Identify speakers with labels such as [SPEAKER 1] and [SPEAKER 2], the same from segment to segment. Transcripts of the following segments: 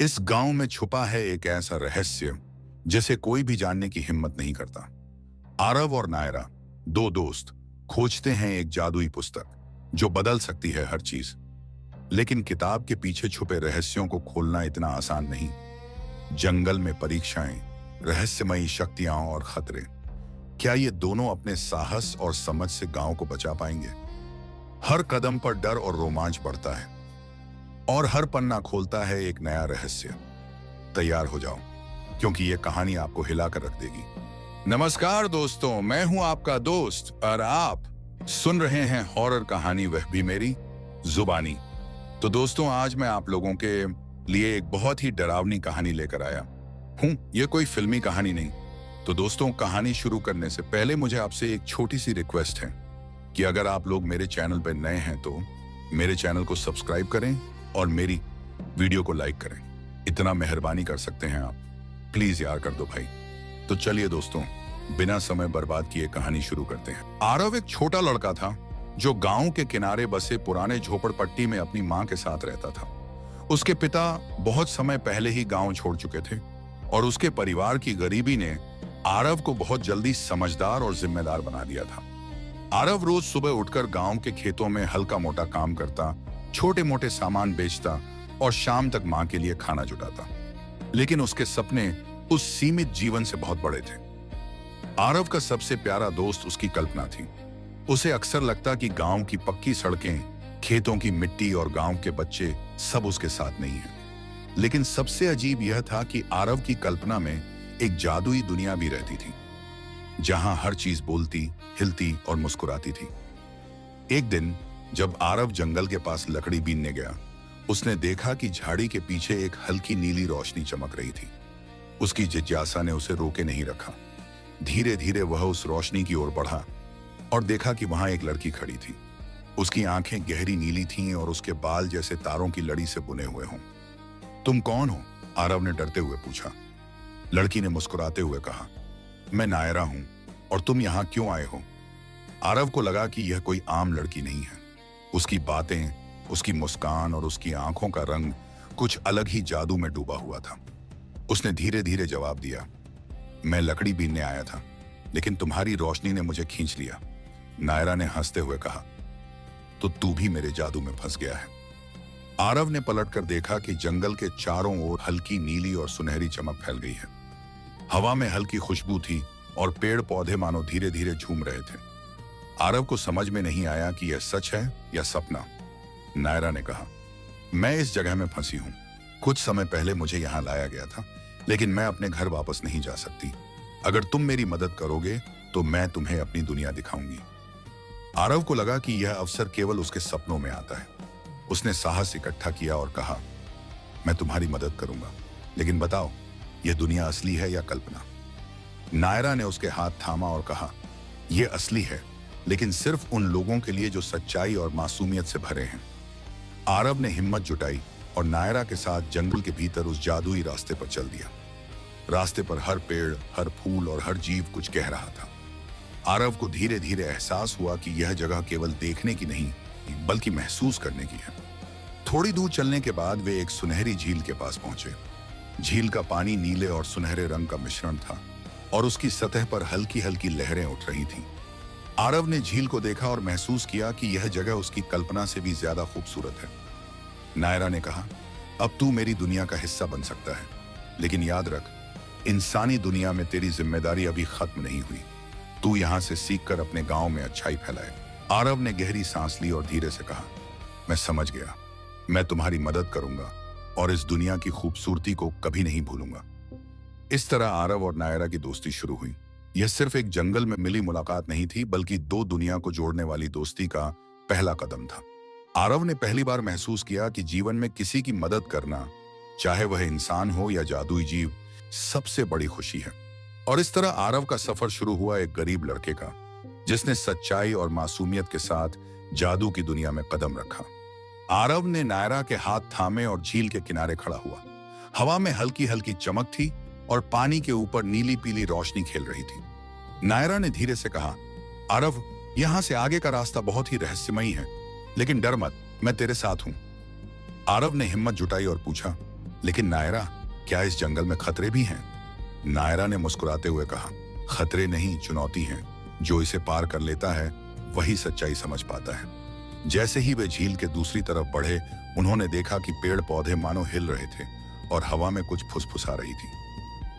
[SPEAKER 1] इस गांव में छुपा है एक ऐसा रहस्य जिसे कोई भी जानने की हिम्मत नहीं करता। आरव और नायरा, दो दोस्त, खोजते हैं एक जादुई पुस्तक जो बदल सकती है हर चीज। लेकिन किताब के पीछे छुपे रहस्यों को खोलना इतना आसान नहीं। जंगल में परीक्षाएं, रहस्यमयी शक्तियां और खतरे। क्या ये दोनों अपने साहस और समझ से गांव को बचा पाएंगे? हर कदम पर डर और रोमांच बढ़ता है और हर पन्ना खोलता है एक नया रहस्य। तैयार हो जाओ, क्योंकि ये कहानी आपको हिलाकर रख देगी। नमस्कार दोस्तों, मैं हूं आपका दोस्त और आप सुन रहे हैं हॉरर कहानी, वह भी मेरी जुबानी। तो दोस्तों, आज मैं आप लोगों के लिए एक बहुत ही डरावनी कहानी लेकर आया हूं। ये कोई फिल्मी कहानी नहीं। तो दोस्तों, कहानी शुरू करने से पहले मुझे आपसे एक छोटी सी रिक्वेस्ट है कि अगर आप लोग मेरे चैनल पर नए हैं तो मेरे चैनल को सब्सक्राइब करें और मेरी वीडियो को लाइक करें। इतना मेहरबानी कर सकते हैं आप, प्लीज यार कर दो भाई। तो चलिए दोस्तों, बिना समय बर्बाद किए कहानी शुरू करते हैं। आरव एक छोटा लड़का था जो गांव के किनारे बसे पुराने झोपड़पट्टी में अपनी मां के साथ रहता था। उसके पिता बहुत समय पहले ही गांव छोड़ चुके थे और उसके परिवार की गरीबी ने आरव को बहुत जल्दी समझदार और जिम्मेदार बना दिया था। आरव रोज सुबह उठकर गांव के खेतों में हल्का मोटा काम करता, छोटे मोटे सामान बेचता और शाम तक मां के लिए खाना जुटाता। लेकिन उसके सपने उस सीमित जीवन से बहुत बड़े थे। आरव का सबसे प्यारा दोस्त उसकी कल्पना थी। उसे अक्सर लगता कि गांव की पक्की सड़कें, खेतों की मिट्टी और गांव के बच्चे सब उसके साथ नहीं हैं। लेकिन सबसे अजीब यह था कि आरव की कल्पना में एक जादुई दुनिया भी रहती थी, जहां हर चीज बोलती, हिलती और मुस्कुराती थी। एक दिन जब आरव जंगल के पास लकड़ी बीनने गया, उसने देखा कि झाड़ी के पीछे एक हल्की नीली रोशनी चमक रही थी। उसकी जिज्ञासा ने उसे रोके नहीं रखा। धीरे धीरे वह उस रोशनी की ओर बढ़ा और देखा कि वहां एक लड़की खड़ी थी। उसकी आंखें गहरी नीली थीं और उसके बाल जैसे तारों की लड़ी से बुने हुए हों। तुम कौन हो? आरव ने डरते हुए पूछा। लड़की ने मुस्कुराते हुए कहा, मैं नायरा हूं। और तुम यहां क्यों आए हो? आरव को लगा कि यह कोई आम लड़की नहीं है। उसकी बातें, उसकी मुस्कान और उसकी आंखों का रंग कुछ अलग ही जादू में डूबा हुआ था। उसने धीरे धीरे जवाब दिया, मैं लकड़ी बीनने आया था, लेकिन तुम्हारी रोशनी ने मुझे खींच लिया। नायरा ने हंसते हुए कहा, तो तू भी मेरे जादू में फंस गया है। आरव ने पलटकर देखा कि जंगल के चारों ओर हल्की नीली और सुनहरी चमक फैल गई है। हवा में हल्की खुशबू थी और पेड़ पौधे मानो धीरे धीरे झूम रहे थे। आरव को समझ में नहीं आया कि यह सच है या सपना। नायरा ने कहा, मैं इस जगह में फंसी हूं। कुछ समय पहले मुझे यहां लाया गया था, लेकिन मैं अपने घर वापस नहीं जा सकती। अगर तुम मेरी मदद करोगे तो मैं तुम्हें अपनी दुनिया दिखाऊंगी। आरव को लगा कि यह अवसर केवल उसके सपनों में आता है। उसने साहस इकट्ठा किया और कहा, मैं तुम्हारी मदद करूंगा, लेकिन बताओ, यह दुनिया असली है या कल्पना? नायरा ने उसके हाथ थामा और कहा, यह असली है, लेकिन सिर्फ उन लोगों के लिए जो सच्चाई और मासूमियत से भरे हैं। आरव ने हिम्मत जुटाई और नायरा के साथ जंगल के भीतर उस जादुई रास्ते पर चल दिया। रास्ते पर हर पेड़, हर फूल और हर जीव कुछ कह रहा था। आरव को धीरे धीरे एहसास हुआ कि यह जगह केवल देखने की नहीं, बल्कि महसूस करने की है। थोड़ी दूर चलने के बाद वे एक सुनहरी झील के पास पहुंचे। झील का पानी नीले और सुनहरे रंग का मिश्रण था और उसकी सतह पर हल्की हल्की लहरें उठ रही थीं। आरव ने झील को देखा और महसूस किया कि यह जगह उसकी कल्पना से भी ज्यादा खूबसूरत है। नायरा ने कहा, अब तू मेरी दुनिया का हिस्सा बन सकता है, लेकिन याद रख, इंसानी दुनिया में तेरी जिम्मेदारी अभी खत्म नहीं हुई। तू यहां से सीखकर अपने गांव में अच्छाई फैलाए। आरव ने गहरी सांस ली और धीरे से कहा, मैं समझ गया, मैं तुम्हारी मदद करूंगा और इस दुनिया की खूबसूरती को कभी नहीं भूलूंगा। इस तरह आरव और नायरा की दोस्ती शुरू हुई। यह सिर्फ एक जंगल में मिली मुलाकात नहीं थी, बल्कि दो दुनिया को जोड़ने वाली दोस्ती का पहला कदम था। आरव ने पहली बार महसूस किया कि जीवन में किसी की मदद करना, चाहे वह इंसान हो या जादुई जीव, सबसे बड़ी खुशी है। और इस तरह आरव का सफर शुरू हुआ एक गरीब लड़के का, जिसने सच्चाई और मासूमियत के साथ जादू की दुनिया में कदम रखा। आरव ने नायरा के हाथ थामे और झील के किनारे खड़ा हुआ। हवा में हल्की हल्की चमक थी और पानी के ऊपर नीली पीली रोशनी खेल रही थी। नायरा ने धीरे से कहा, आरव, यहां से आगे का रास्ता बहुत ही रहस्यमयी है, लेकिन डर मत, मैं तेरे साथ हूं। आरव ने हिम्मत जुटाई और पूछा, लेकिन नायरा, क्या इस जंगल में खतरे भी हैं? नायरा ने मुस्कुराते हुए कहा, खतरे नहीं, चुनौती हैं। जो इसे पार कर लेता है वही सच्चाई समझ पाता है। जैसे ही वे झील के दूसरी तरफ बढ़े, उन्होंने देखा कि पेड़ पौधे मानो हिल रहे थे और हवा में कुछ फुसफुसा रही थी।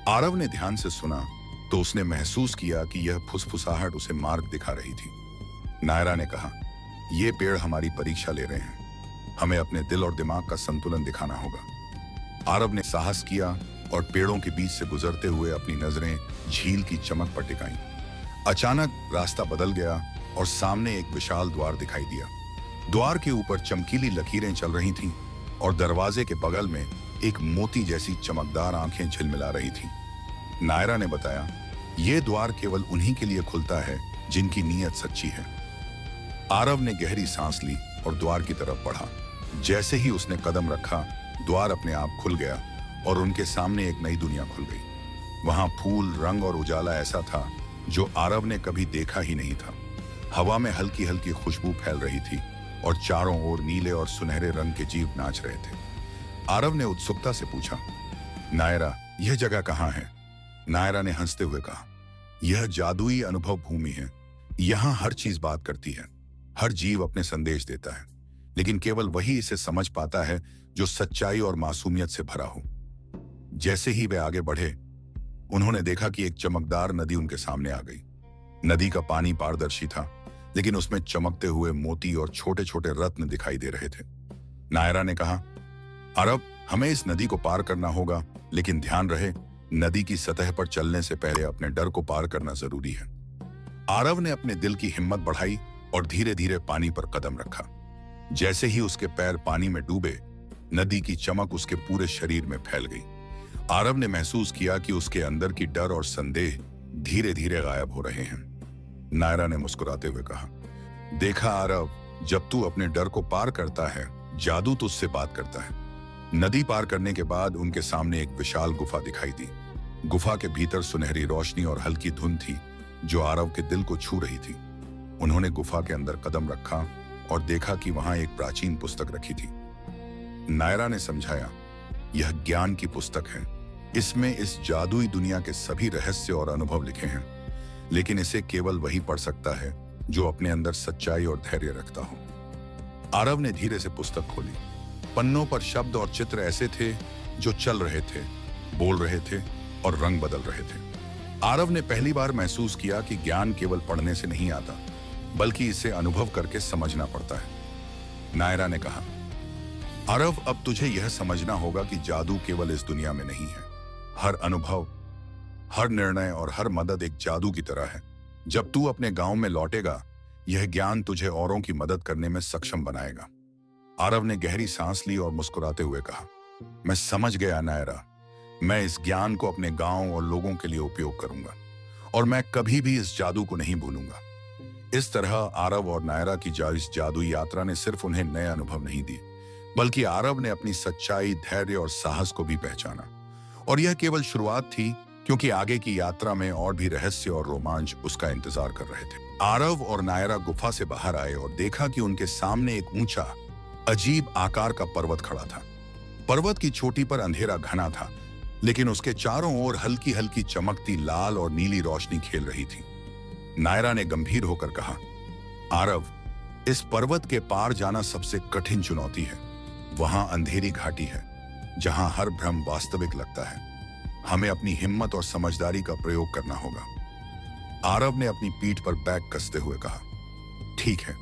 [SPEAKER 1] आरव ने ध्यान से सुना तो उसने महसूस किया कि यह फुसफुसाहट उसे मार्ग दिखा रही थी। नायरा ने कहा, ये पेड़ हमारी परीक्षा ले रहे हैं। हमें अपने दिल और दिमाग का संतुलन दिखाना होगा। आरव ने साहस किया और पेड़ों के बीच से गुजरते हुए अपनी नजरें झील की चमक पर टिकाईं। अचानक रास्ता बदल गया और सामने एक विशाल द्वार दिखाई दिया। द्वार के ऊपर चमकीली लकीरें चल रही थीं और दरवाजे के बगल में एक मोती जैसी चमकदार आंखें झिलमिला रही थीं। नायरा ने बताया, यह द्वार केवल उन्हीं के लिए खुलता है जिनकी नीयत सच्ची है। आरव ने गहरी सांस ली और द्वार की तरफ बढ़ा। जैसे ही उसने कदम रखा, द्वार अपने आप खुल गया और उनके सामने एक नई दुनिया खुल गई। वहां फूल, रंग और उजाला ऐसा था जो आरव ने कभी देखा ही नहीं था। हवा में हल्की हल्की खुशबू फैल रही थी और चारों ओर नीले और सुनहरे रंग के जीव नाच रहे थे। आरव ने उत्सुकता से पूछा, नायरा, यह जगह कहाँ है? नायरा ने हंसते हुए कहा, यह जादुई अनुभव भूमि है। यहाँ हर चीज बात करती है, हर जीव अपने संदेश देता है, लेकिन केवल वही इसे समझ पाता है जो सच्चाई और मासूमियत से भरा हो। जैसे ही वे आगे बढ़े, उन्होंने देखा कि एक चमकदार नदी उनके सामने आ गई। नदी का पानी पारदर्शी था, लेकिन उसमें चमकते हुए मोती और छोटे छोटे रत्न दिखाई दे रहे थे। नायरा ने कहा, आरव, हमें इस नदी को पार करना होगा, लेकिन ध्यान रहे, नदी की सतह पर चलने से पहले अपने डर को पार करना जरूरी है। आरव ने अपने दिल की हिम्मत बढ़ाई और धीरे धीरे पानी पर कदम रखा। जैसे ही उसके पैर पानी में डूबे, नदी की चमक उसके पूरे शरीर में फैल गई। आरव ने महसूस किया कि उसके अंदर की डर और संदेह धीरे धीरे गायब हो रहे हैं। नायरा ने मुस्कुराते हुए कहा, देखा आरव, जब तू अपने डर को पार करता है, जादू तुझसे बात करता है। नदी पार करने के बाद उनके सामने एक विशाल गुफा दिखाई दी। गुफा के भीतर सुनहरी रोशनी और हल्की धुंध थी जो आरव के दिल को छू रही थी। उन्होंने गुफा के अंदर कदम रखा और देखा कि वहां एक प्राचीन पुस्तक रखी थी। नायरा ने समझाया, यह ज्ञान की पुस्तक है। इसमें इस जादुई दुनिया के सभी रहस्य और अनुभव लिखे हैं, लेकिन इसे केवल वही पढ़ सकता है जो अपने अंदर सच्चाई और धैर्य रखता हो। आरव ने धीरे से पुस्तक खोली। पन्नों पर शब्द और चित्र ऐसे थे जो चल रहे थे, बोल रहे थे और रंग बदल रहे थे। आरव ने पहली बार महसूस किया कि ज्ञान केवल पढ़ने से नहीं आता, बल्कि इसे अनुभव करके समझना पड़ता है। नायरा ने कहा, आरव, अब तुझे यह समझना होगा कि जादू केवल इस दुनिया में नहीं है। हर अनुभव, हर निर्णय और हर मदद एक जादू की तरह है। जब तू अपने गांव में लौटेगा, यह ज्ञान तुझे औरों की मदद करने में सक्षम बनाएगा। आरव ने गहरी सांस ली और मुस्कुराते हुए कहा, मैं समझ गया नायरा, मैं इस ज्ञान को अपने गांव और लोगों के लिए उपयोग करूंगा और मैं कभी भी इस जादू को नहीं भूलूंगा। इस तरह आरव और नायरा की इस जादुई यात्रा ने सिर्फ उन्हें नए अनुभव नहीं दिए, बल्कि आरव ने अपनी सच्चाई, धैर्य और साहस को भी पहचाना। और यह केवल शुरुआत थी, क्योंकि आगे की यात्रा में और भी रहस्य और रोमांच उसका इंतजार कर रहे थे। आरव और नायरा गुफा से बाहर आए और देखा कि उनके सामने एक ऊंचा, अजीब आकार का पर्वत खड़ा था। पर्वत की चोटी पर अंधेरा घना था, लेकिन उसके चारों ओर हल्की हल्की चमकती लाल और नीली रोशनी खेल रही थी। नायरा ने गंभीर होकर कहा, आरव, इस पर्वत के पार जाना सबसे कठिन चुनौती है। वहां अंधेरी घाटी है, जहां हर भ्रम वास्तविक लगता है। हमें अपनी हिम्मत और समझदारी का प्रयोग करना होगा। आरव ने अपनी पीठ पर बैग कसते हुए कहा, ठीक है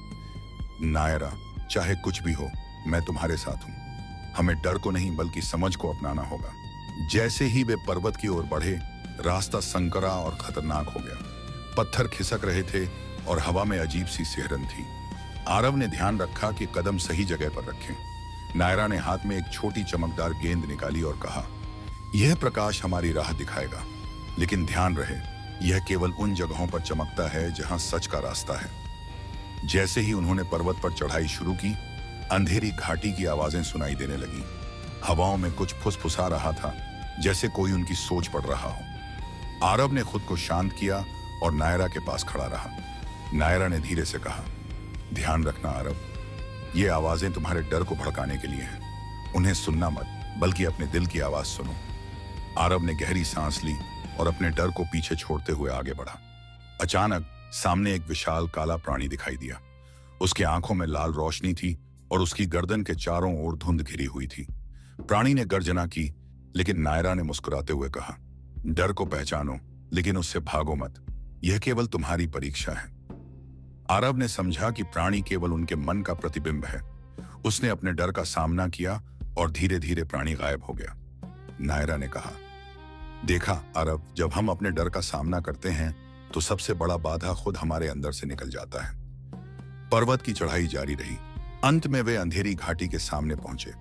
[SPEAKER 1] नायरा, चाहे कुछ भी हो, मैं तुम्हारे साथ हूं। हमें डर को नहीं बल्कि समझ को अपनाना होगा। जैसे ही वे पर्वत की ओर बढ़े, रास्ता संकरा और खतरनाक हो गया। पत्थर खिसक रहे थे और हवा में अजीब सी सिहरन थी। आरव ने ध्यान रखा कि कदम सही जगह पर रखें। नायरा ने हाथ में एक छोटी चमकदार गेंद निकाली और कहा, यह प्रकाश हमारी राह दिखाएगा, लेकिन ध्यान रहे, यह केवल उन जगहों पर चमकता है जहां सच का रास्ता है। जैसे ही उन्होंने पर्वत पर चढ़ाई शुरू की, अंधेरी घाटी की आवाजें सुनाई देने लगी। हवाओं में कुछ फुसफुसा रहा था, जैसे कोई उनकी सोच पढ़ रहा हो। आरव ने खुद को शांत किया और नायरा के पास खड़ा रहा। नायरा ने धीरे से कहा, ध्यान रखना आरव, ये आवाजें तुम्हारे डर को भड़काने के लिए हैं। उन्हें सुनना मत, बल्कि अपने दिल की आवाज सुनो। आरव ने गहरी सांस ली और अपने डर को पीछे छोड़ते हुए आगे बढ़ा। अचानक सामने एक विशाल काला प्राणी दिखाई दिया। उसके आंखों में लाल रोशनी थी और उसकी गर्दन के चारों ओर धुंध घिरी हुई थी। प्राणी ने गर्जना की, लेकिन नायरा ने मुस्कुराते हुए कहा, डर को पहचानो, लेकिन उससे भागो मत। यह केवल तुम्हारी परीक्षा है। आरव ने समझा कि प्राणी केवल उनके मन का प्रतिबिंब है। उसने अपने डर का सामना किया और धीरे धीरे प्राणी गायब हो गया। नायरा ने कहा, देखा आरव, जब हम अपने डर का सामना करते हैं तो सबसे बड़ा बाधा खुद हमारे अंदर से निकल जाता है। पर्वत की चढ़ाई जारी रही। अंत में वे अंधेरी घाटी के सामने पहुंचे।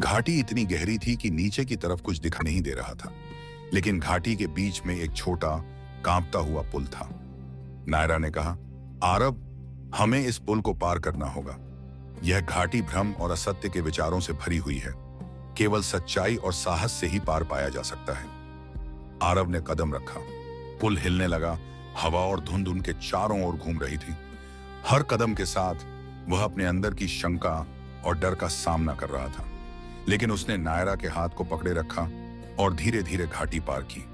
[SPEAKER 1] घाटी इतनी गहरी थी कि नीचे की तरफ कुछ दिख नहीं दे रहा था, लेकिन घाटी के बीच में एक छोटा कांपता हुआ पुल था। नायरा ने कहा, आरव, हमें इस पुल को पार करना होगा। यह घाटी भ्रम और असत्य के विचारों से भरी हुई है। केवल सच्चाई और साहस से ही पार पाया जा सकता है। आरव ने कदम रखा। पुल हिलने लगा। हवा और धुंध उनके चारों ओर घूम रही थी। हर कदम के साथ वह अपने अंदर की शंका और डर का सामना कर रहा था, लेकिन उसने नायरा के हाथ को पकड़े रखा और धीरे धीरे घाटी पार की।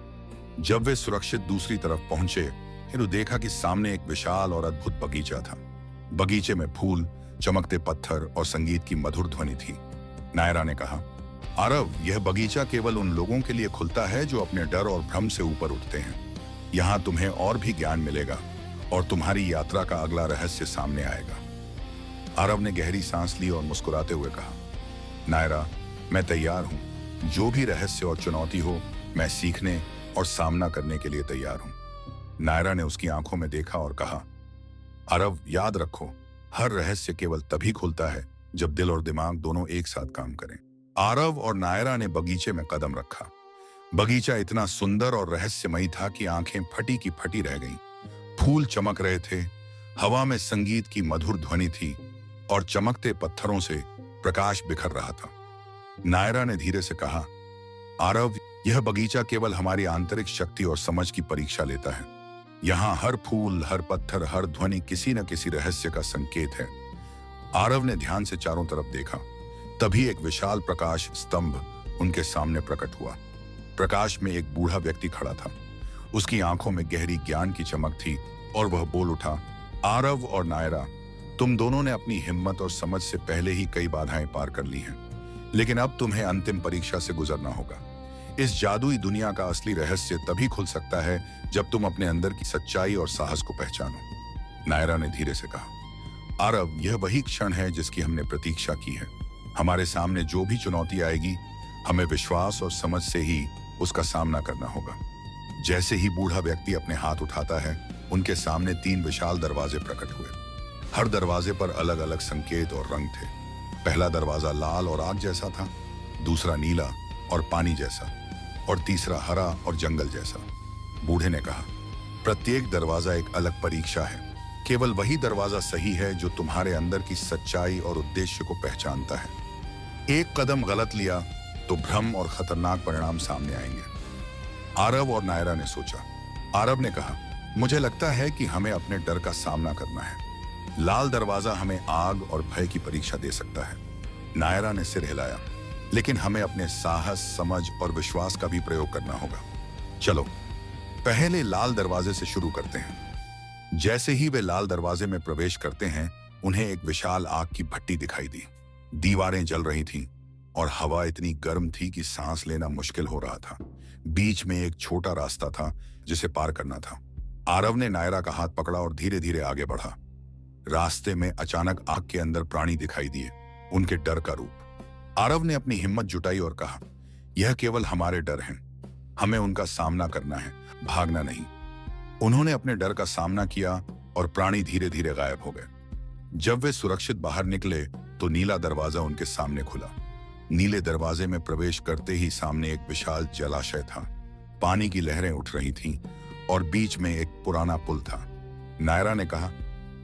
[SPEAKER 1] जब वे सुरक्षित दूसरी तरफ पहुंचे तो देखा कि सामने एक विशाल और अद्भुत बगीचा था। बगीचे में फूल, चमकते पत्थर और संगीत की मधुर ध्वनि थी। नायरा ने कहा, आरव, यह बगीचा केवल उन लोगों के लिए खुलता है जो अपने डर और भ्रम से ऊपर उठते हैं। यहाँ तुम्हें और भी ज्ञान मिलेगा और तुम्हारी यात्रा का अगला रहस्य सामने आएगा। आरव ने गहरी सांस ली और मुस्कुराते हुए कहा, नायरा, मैं तैयार हूँ। जो भी रहस्य और चुनौती हो, मैं सीखने और सामना करने के लिए तैयार हूँ। नायरा ने उसकी आंखों में देखा और कहा, आरव, याद रखो, हर रहस्य केवल तभी खुलता है जब दिल और दिमाग दोनों एक साथ काम करें। आरव और नायरा ने बगीचे में कदम रखा। बगीचा इतना सुंदर और रहस्यमयी था कि आंखें फटी की फटी रह गईं। फूल चमक रहे थे, हवा में संगीत की मधुर ध्वनि थी और चमकते पत्थरों से प्रकाश बिखर रहा था। नायरा ने धीरे से कहा, आरव, यह बगीचा केवल हमारी आंतरिक शक्ति और समझ की परीक्षा लेता है। यहाँ हर फूल, हर पत्थर, हर ध्वनि किसी न किसी रहस्य का संकेत है। आरव ने ध्यान से चारों तरफ देखा। तभी एक विशाल प्रकाश स्तंभ उनके सामने प्रकट हुआ। प्रकाश में एक बूढ़ा व्यक्ति खड़ा था। उसकी आंखों में गहरी ज्ञान की चमक थी और वह बोल उठा, आरव और नायरा, तुम दोनों ने अपनी हिम्मत और समझ से पहले ही कई बाधाएं पार कर ली हैं, लेकिन अब तुम्हें अंतिम परीक्षा से गुजरना होगा। इस जादुई दुनिया का असली रहस्य तभी खुल सकता है जब तुम अपने अंदर की सच्चाई और साहस को पहचानो। नायरा ने धीरे से कहा, आरव, यह वही क्षण है जिसकी हमने प्रतीक्षा की है। हमारे सामने जो भी चुनौती आएगी, हमें विश्वास और समझ से ही उसका सामना करना होगा। जैसे ही बूढ़ा व्यक्ति अपने हाथ उठाता है, उनके सामने 3 विशाल दरवाजे प्रकट हुए। हर दरवाजे पर अलग अलग संकेत और रंग थे। पहला दरवाजा लाल और आग जैसा था, दूसरा नीला और पानी जैसा, और तीसरा हरा और जंगल जैसा। बूढ़े ने कहा, प्रत्येक दरवाजा एक अलग परीक्षा है। केवल वही दरवाजा सही है जो तुम्हारे अंदर की सच्चाई और उद्देश्य को पहचानता है। एक कदम गलत लिया तो भ्रम और खतरनाक परिणाम सामने आएंगे। आरव और नायरा ने सोचा। आरव ने कहा, मुझे लगता है कि हमें अपने डर का सामना करना है। लाल दरवाजा हमें आग और भय की परीक्षा दे सकता है। नायरा ने सिर हिलाया, लेकिन हमें अपने साहस, समझ और विश्वास का भी प्रयोग करना होगा। चलो पहले लाल दरवाजे से शुरू करते हैं। जैसे ही वे लाल दरवाजे में प्रवेश करते हैं, उन्हें एक विशाल आग की भट्टी दिखाई दी। दीवारें जल रही थीं और हवा इतनी गर्म थी कि सांस लेना मुश्किल हो रहा था। बीच में एक छोटा रास्ता था जिसे पार करना था। आरव ने नायरा का हाथ पकड़ा और धीरे धीरे आगे बढ़ा। रास्ते में अचानक आग के अंदर प्राणी दिखाई दिए, उनके डर का रूप। आरव ने अपनी हिम्मत जुटाई और कहा, यह केवल हमारे डर हैं, हमें उनका सामना करना है, भागना नहीं। उन्होंने अपने डर का सामना किया और प्राणी धीरे धीरे गायब हो गए। जब वे सुरक्षित बाहर निकले तो नीला दरवाजा उनके सामने खुला। नीले दरवाजे में प्रवेश करते ही सामने एक विशाल जलाशय था। पानी की लहरें उठ रही थीं और बीच में एक पुराना पुल था। नायरा ने कहा,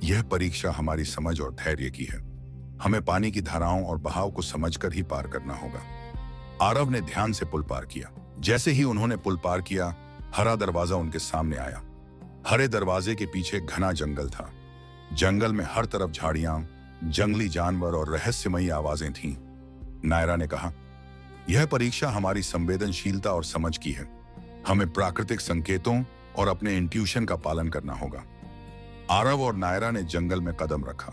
[SPEAKER 1] यह परीक्षा हमारी समझ और धैर्य की है। हमें पानी की धाराओं और बहाव को समझकर ही पार करना होगा। आरव ने ध्यान से पुल पार किया। जैसे ही उन्होंने पुल पार किया, हरा दरवाजा उनके सामने आया। हरे दरवाजे के पीछे घना जंगल था। जंगल में हर तरफ झाड़ियां, जंगली जानवर और रहस्यमयी आवाजें थीं। नायरा ने कहा, यह परीक्षा हमारी संवेदनशीलता और समझ की है। हमें प्राकृतिक संकेतों और अपने इंट्यूशन का पालन करना होगा। आरव और नायरा ने जंगल में कदम रखा।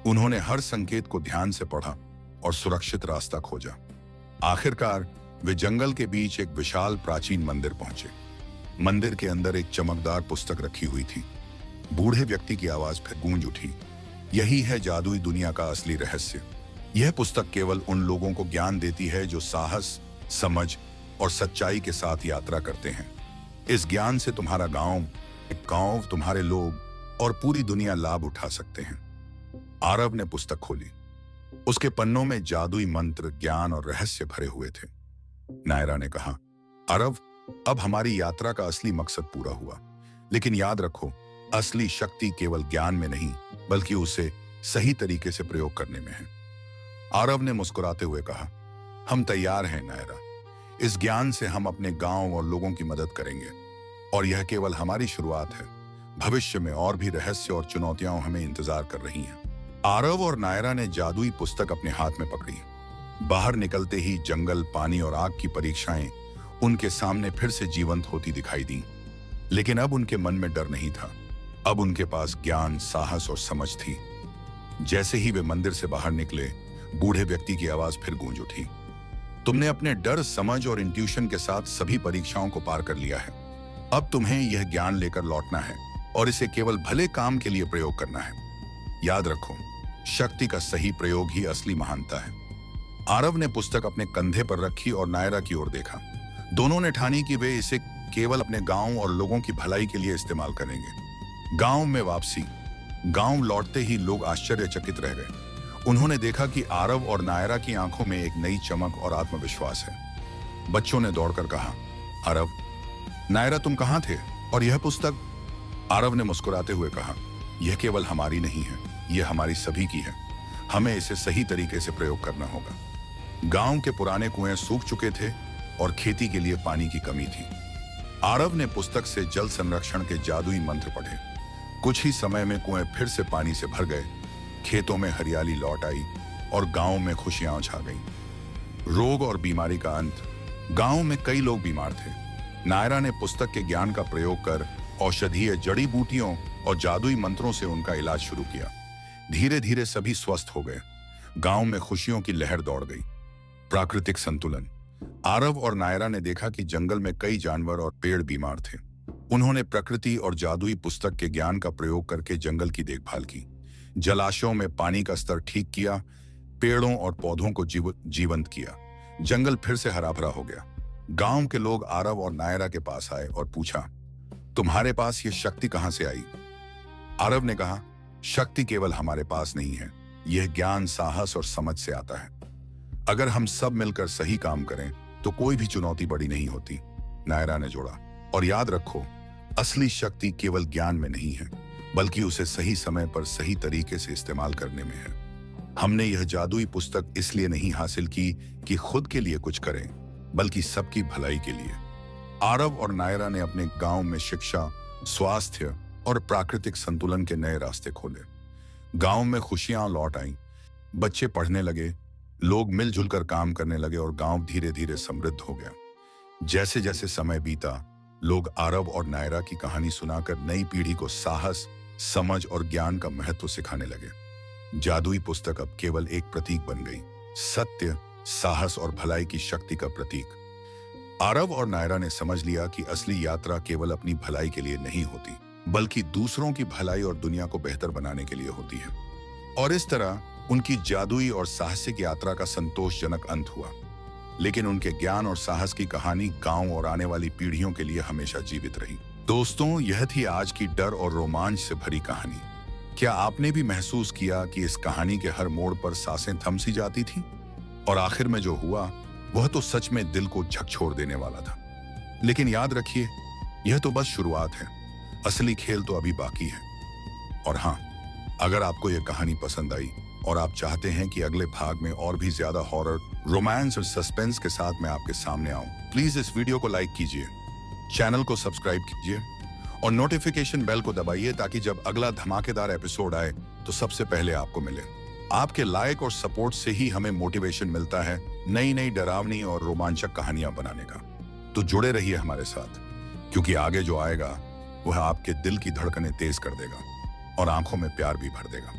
[SPEAKER 1] उन्होंने हर संकेत को ध्यान से पढ़ा और सुरक्षित रास्ता खोजा। आखिरकार वे जंगल के बीच एक विशाल प्राचीन मंदिर पहुंचे। मंदिर के अंदर एक चमकदार पुस्तक रखी हुई थी। बूढ़े व्यक्ति की आवाज फिर गूंज उठी, यही है जादुई दुनिया का असली रहस्य। यह पुस्तक केवल उन लोगों को ज्ञान देती है जो साहस, समझ और सच्चाई के साथ यात्रा करते हैं। इस ज्ञान से तुम्हारा गांव, तुम्हारे लोग और पूरी दुनिया लाभ उठा सकते हैं। आरव ने पुस्तक खोली। उसके पन्नों में जादुई मंत्र, ज्ञान और रहस्य भरे हुए थे। नायरा ने कहा, आरव, अब हमारी यात्रा का असली मकसद पूरा हुआ। लेकिन याद रखो, असली शक्ति केवल ज्ञान में नहीं, बल्कि उसे सही तरीके से प्रयोग करने में है। आरव ने मुस्कुराते हुए कहा, हम तैयार हैं नायरा। इस ज्ञान से हम अपने गांव और लोगों की मदद करेंगे। और यह केवल हमारी शुरुआत है। भविष्य में और भी रहस्य और चुनौतियां हमें इंतजार कर रही हैं। आरव और नायरा ने जादुई पुस्तक अपने हाथ में पकड़ी। बाहर निकलते ही जंगल, पानी और आग की परीक्षाएं उनके सामने फिर से जीवंत होती दिखाई दी। लेकिन अब उनके मन में डर नहीं था। अब उनके पास ज्ञान, साहस और समझ थी। जैसे ही वे मंदिर से बाहर निकले, बूढ़े व्यक्ति की आवाज फिर गूंज उठी, तुमने अपने डर, समझ और इंट्यूशन के साथ सभी परीक्षाओं को पार कर लिया है। अब तुम्हें यह ज्ञान लेकर लौटना है और इसे केवल भले काम के लिए प्रयोग करना है। याद रखो, शक्ति का सही प्रयोग ही असली महानता है। आरव ने पुस्तक अपने कंधे पर रखी और नायरा की ओर देखा। दोनों ने ठानी कि वे इसे केवल अपने गांव और लोगों की भलाई के लिए इस्तेमाल करेंगे। गांव में वापसी। गांव लौटते ही लोग आश्चर्यचकित रह गए। उन्होंने देखा कि आरव और नायरा की आंखों में एक नई चमक और आत्मविश्वास है। बच्चों ने दौड़कर कहा, आरव, नायरा, तुम कहां थे? और यह पुस्तक? आरव ने मुस्कुराते हुए कहा, यह केवल हमारी नहीं है, यह हमारी सभी की है। हमें इसे सही तरीके से प्रयोग करना होगा। गांव के पुराने कुएं सूख चुके थे और खेती के लिए पानी की कमी थी। आरव ने पुस्तक से जल संरक्षण के जादुई मंत्र पढ़े। कुछ ही समय में कुएं फिर से पानी से भर गए, खेतों में हरियाली लौट आई और गांव में खुशियां छा गईं। रोग और बीमारी का अंत। गांव में कई लोग बीमार थे। नायरा ने पुस्तक के ज्ञान का प्रयोग कर औषधीय जड़ी बूटियों और जादुई मंत्रों से उनका इलाज शुरू किया। धीरे धीरे सभी स्वस्थ हो गए। गांव में खुशियों की लहर दौड़ गई। प्राकृतिक संतुलन। आरव और नायरा ने देखा कि जंगल में कई जानवर और पेड़ बीमार थे। उन्होंने प्रकृति और जादुई पुस्तक के ज्ञान का प्रयोग करके जंगल की देखभाल की। जलाशयों में पानी का स्तर ठीक किया, पेड़ों और पौधों को जीवंत किया। जंगल फिर से हरा भरा हो गया। गांव के लोग आरव और नायरा के पास आए और पूछा, तुम्हारे पास ये शक्ति कहां से आई? आरव ने कहा, शक्ति केवल हमारे पास नहीं है, यह ज्ञान, साहस और समझ से आता है। अगर हम सब मिलकर सही काम करें तो कोई भी चुनौती बड़ी नहीं होती। नायरा ने जोड़ा, और याद रखो, असली शक्ति केवल ज्ञान में नहीं है, बल्कि उसे सही समय पर सही तरीके से इस्तेमाल करने में है। हमने यह जादुई पुस्तक इसलिए नहीं हासिल की कि खुद के लिए कुछ करें, बल्कि सबकी भलाई के लिए। आरव और नायरा ने अपने गांव में शिक्षा, स्वास्थ्य और प्राकृतिक संतुलन के नए रास्ते खोले। गांव में खुशियां लौट आईं, बच्चे पढ़ने लगे, लोग मिलजुल कर काम करने लगे और गांव धीरे धीरे समृद्ध हो गया। जैसे जैसे समय बीता, लोग आरव और नायरा की कहानी सुनाकर नई पीढ़ी को साहस, समझ और ज्ञान का महत्व सिखाने लगे। जादुई पुस्तक अब केवल एक प्रतीक बन गई, सत्य, साहस और भलाई की शक्ति का प्रतीक। आरव और नायरा ने समझ लिया कि असली यात्रा केवल अपनी भलाई के लिए नहीं होती, बल्कि दूसरों की भलाई और दुनिया को बेहतर बनाने के लिए होती है। और इस तरह उनकी जादुई और साहसिक यात्रा का संतोषजनक अंत हुआ। लेकिन उनके ज्ञान और साहस की कहानी गांव और आने वाली पीढ़ियों के लिए हमेशा जीवित रही। दोस्तों, यह थी आज की डर और रोमांच से भरी कहानी। क्या आपने भी महसूस किया कि इस कहानी के हर मोड़ पर सांसें थम सी जाती थीं? और आखिर में जो हुआ वह तो सच में दिल को झकझोर देने वाला था। लेकिन याद रखिए, यह तो बस शुरुआत है, असली खेल तो अभी बाकी है। और हाँ, अगर आपको यह कहानी पसंद आई और आप चाहते हैं कि अगले भाग में और भी ज्यादा हॉरर, रोमांस और सस्पेंस के साथ मैं आपके सामने आऊं, प्लीज इस वीडियो को लाइक कीजिए, चैनल को सब्सक्राइब कीजिए और नोटिफिकेशन बेल को दबाइए ताकि जब अगला धमाकेदार एपिसोड आए तो सबसे पहले आपको मिले। आपके लाइक और सपोर्ट से ही हमें मोटिवेशन मिलता है नई नई डरावनी और रोमांचक कहानियां बनाने का। तो जुड़े रहिए हमारे साथ, क्योंकि आगे जो आएगा वह आपके दिल की धड़कनें तेज कर देगा और आंखों में प्यार भी भर देगा।